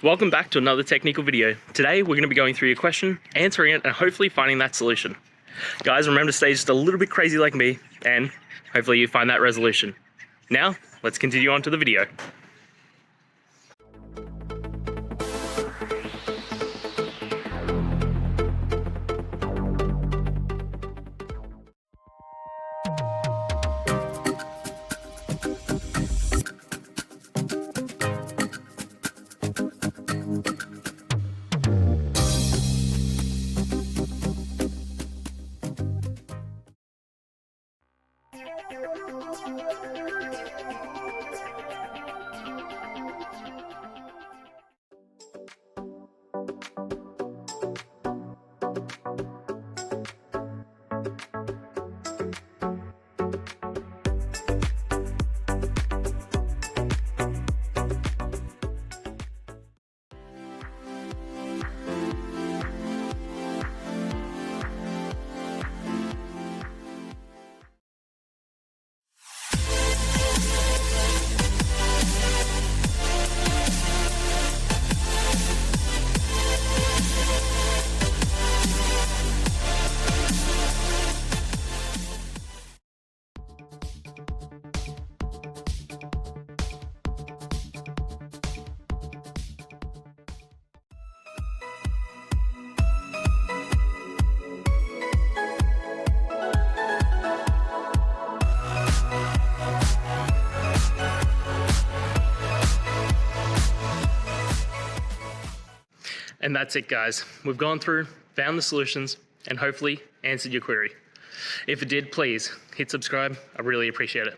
Welcome back to another technical video. Today we're going to be going through your question, answering it, and hopefully finding that solution. Guys, remember to stay just a little bit crazy like me, and hopefully you find that resolution. Now, let's continue on to the video. And that's it, guys. We've gone through, found the solutions, and hopefully answered your query. If it did, please hit subscribe. I really appreciate it.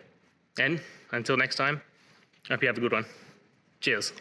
And until next time, I hope you have a good one. Cheers.